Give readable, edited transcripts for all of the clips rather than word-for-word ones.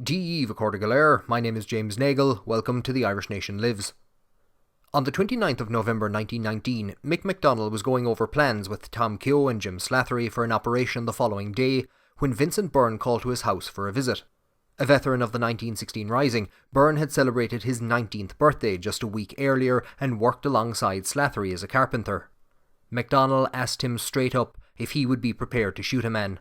Díomh Accorda Galéir, my name is James Nagle, welcome to The Irish Nation Lives. On the 29th of November 1919, Mick McDonnell was going over plans with Tom Keogh and Jim Slattery for an operation the following day when Vincent Byrne called to his house for a visit. A veteran of the 1916 Rising, Byrne had celebrated his 19th birthday just a week earlier and worked alongside Slattery as a carpenter. McDonnell asked him straight up if he would be prepared to shoot a man.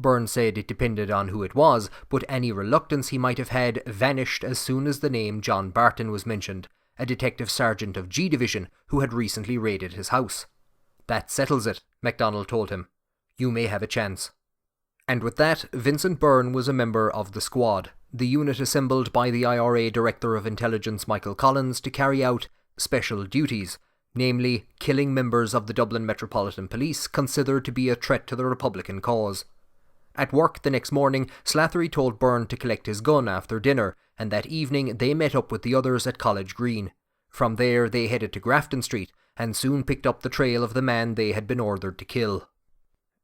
Byrne said it depended on who it was, but any reluctance he might have had vanished as soon as the name John Barton was mentioned, a detective sergeant of G Division who had recently raided his house. "That settles it," McDonnell told him. "You may have a chance." And with that, Vincent Byrne was a member of the squad, the unit assembled by the IRA Director of Intelligence Michael Collins to carry out special duties, namely killing members of the Dublin Metropolitan Police considered to be a threat to the Republican cause. At work the next morning, Slattery told Byrne to collect his gun after dinner, and that evening they met up with the others at College Green. From there they headed to Grafton Street, and soon picked up the trail of the man they had been ordered to kill.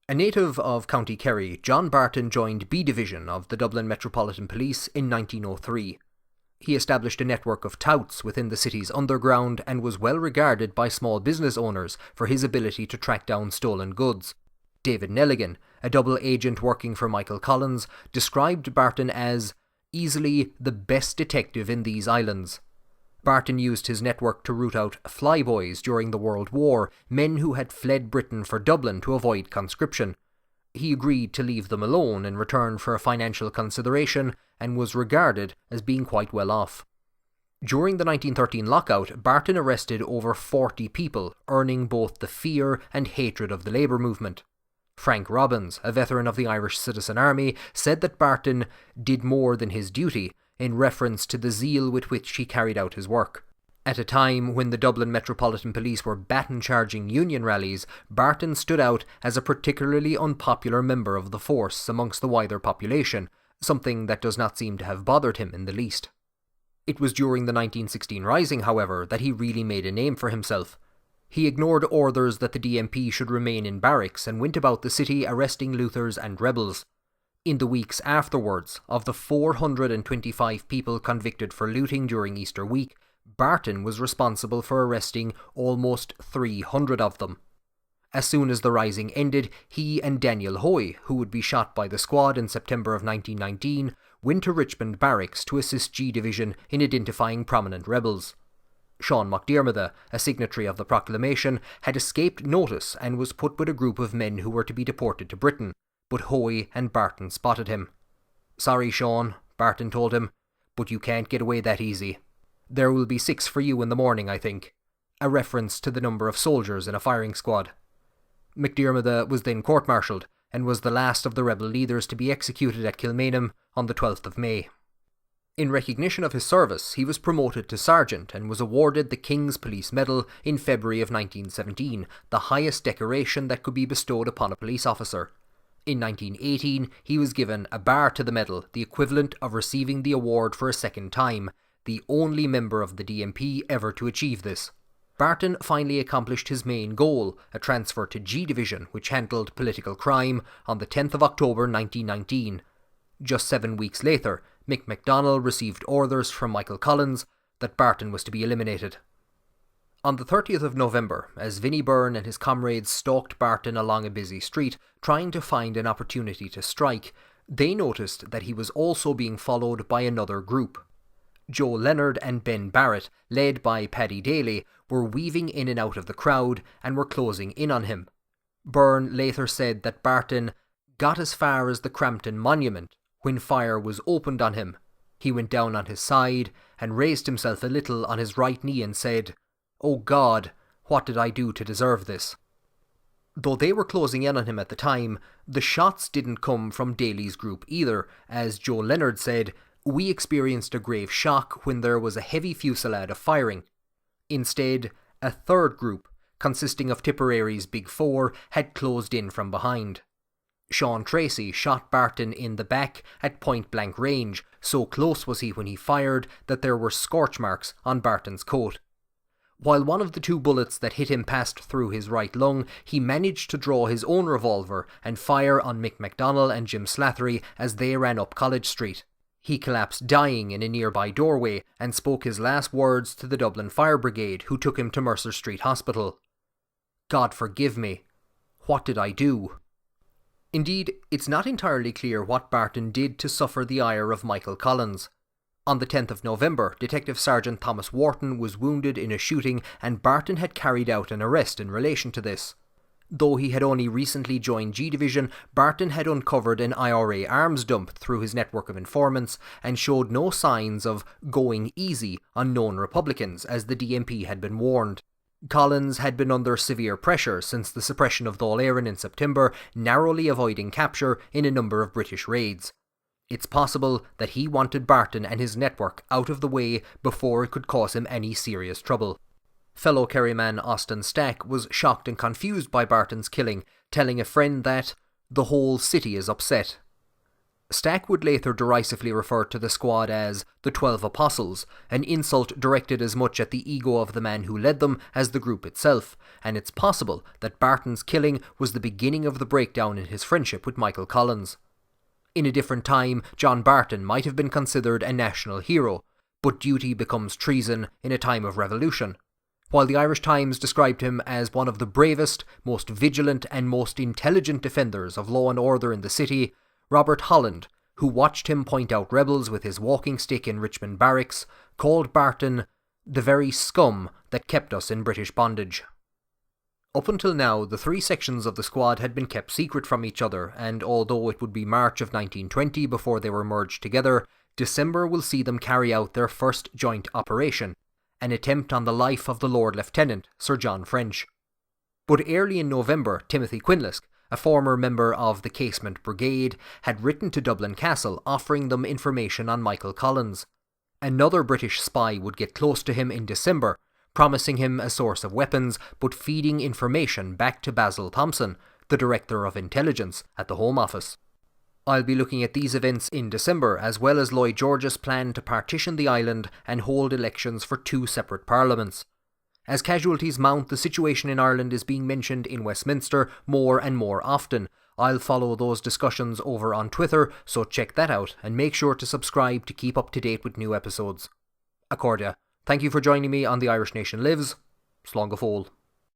A native of County Kerry, John Barton joined B Division of the Dublin Metropolitan Police in 1903. He established a network of touts within the city's underground and was well regarded by small business owners for his ability to track down stolen goods. David Nelligan, a double agent working for Michael Collins, described Barton as easily the best detective in these islands. Barton used his network to root out flyboys during the World War, men who had fled Britain for Dublin to avoid conscription. He agreed to leave them alone in return for a financial consideration and was regarded as being quite well off. During the 1913 lockout, Barton arrested over 40 people, earning both the fear and hatred of the labour movement. Frank Robbins, a veteran of the Irish Citizen Army, said that Barton did more than his duty, in reference to the zeal with which he carried out his work. At a time when the Dublin Metropolitan Police were baton-charging union rallies, Barton stood out as a particularly unpopular member of the force amongst the wider population, something that does not seem to have bothered him in the least. It was during the 1916 Rising, however, that he really made a name for himself. He ignored orders that the DMP should remain in barracks and went about the city arresting looters and rebels. In the weeks afterwards, of the 425 people convicted for looting during Easter week, Barton was responsible for arresting almost 300 of them. As soon as the Rising ended, he and Daniel Hoy, who would be shot by the squad in September of 1919, went to Richmond Barracks to assist G Division in identifying prominent rebels. Seán MacDiarmada, a signatory of the proclamation, had escaped notice and was put with a group of men who were to be deported to Britain, but Hoy and Barton spotted him. "Sorry, Seán," Barton told him, "but you can't get away that easy. There will be 6 for you in the morning, I think," a reference to the number of soldiers in a firing squad. MacDiarmada was then court-martialled and was the last of the rebel leaders to be executed at Kilmainham on the 12th of May. In recognition of his service, he was promoted to sergeant and was awarded the King's Police Medal in February of 1917, the highest decoration that could be bestowed upon a police officer. In 1918, he was given a bar to the medal, the equivalent of receiving the award for a second time, the only member of the DMP ever to achieve this. Barton finally accomplished his main goal, a transfer to G Division, which handled political crime, on the 10th of October 1919. Just 7 weeks later, Mick McDonnell received orders from Michael Collins that Barton was to be eliminated. On the 30th of November, as Vinnie Byrne and his comrades stalked Barton along a busy street, trying to find an opportunity to strike, they noticed that he was also being followed by another group. Joe Leonard and Ben Barrett, led by Paddy Daly, were weaving in and out of the crowd and were closing in on him. Byrne later said that Barton got as far as the Crampton Monument when fire was opened on him. He went down on his side and raised himself a little on his right knee and said, "Oh God, what did I do to deserve this?" Though they were closing in on him at the time, the shots didn't come from Daly's group either. As Joe Leonard said, "We experienced a grave shock when there was a heavy fusillade of firing." Instead, a third group, consisting of Tipperary's Big Four, had closed in from behind. Sean Tracy shot Barton in the back at point-blank range, so close was he when he fired that there were scorch marks on Barton's coat. While one of the 2 bullets that hit him passed through his right lung, he managed to draw his own revolver and fire on Mick McDonnell and Jim Slattery as they ran up College Street. He collapsed dying in a nearby doorway and spoke his last words to the Dublin Fire Brigade, who took him to Mercer Street Hospital. "God forgive me. What did I do?" Indeed, it's not entirely clear what Barton did to suffer the ire of Michael Collins. On the 10th of November, Detective Sergeant Thomas Wharton was wounded in a shooting, and Barton had carried out an arrest in relation to this. Though he had only recently joined G Division, Barton had uncovered an IRA arms dump through his network of informants and showed no signs of going easy on known Republicans, as the DMP had been warned. Collins had been under severe pressure since the suppression of Dáil Éireann in September, narrowly avoiding capture in a number of British raids. It's possible that he wanted Barton and his network out of the way before it could cause him any serious trouble. Fellow Kerryman Austin Stack was shocked and confused by Barton's killing, telling a friend that "the whole city is upset." Stack would later derisively refer to the squad as the 12 Apostles, an insult directed as much at the ego of the man who led them as the group itself, and it's possible that Barton's killing was the beginning of the breakdown in his friendship with Michael Collins. In a different time, John Barton might have been considered a national hero, but duty becomes treason in a time of revolution. While the Irish Times described him as one of the bravest, most vigilant and most intelligent defenders of law and order in the city, Robert Holland, who watched him point out rebels with his walking stick in Richmond barracks, called Barton the very scum that kept us in British bondage. Up until now, the three sections of the squad had been kept secret from each other, and although it would be March of 1920 before they were merged together, December will see them carry out their first joint operation, an attempt on the life of the Lord Lieutenant, Sir John French. But early in November, Timothy Quinlisk, a former member of the Casement Brigade, had written to Dublin Castle offering them information on Michael Collins. Another British spy would get close to him in December, promising him a source of weapons, but feeding information back to Basil Thompson, the Director of Intelligence at the Home Office. I'll be looking at these events in December, as well as Lloyd George's plan to partition the island and hold elections for two separate parliaments. As casualties mount, the situation in Ireland is being mentioned in Westminster more and more often. I'll follow those discussions over on Twitter, so check that out and make sure to subscribe to keep up to date with new episodes. Accordia. Thank you for joining me on The Irish Nation Lives. Slán go fóill.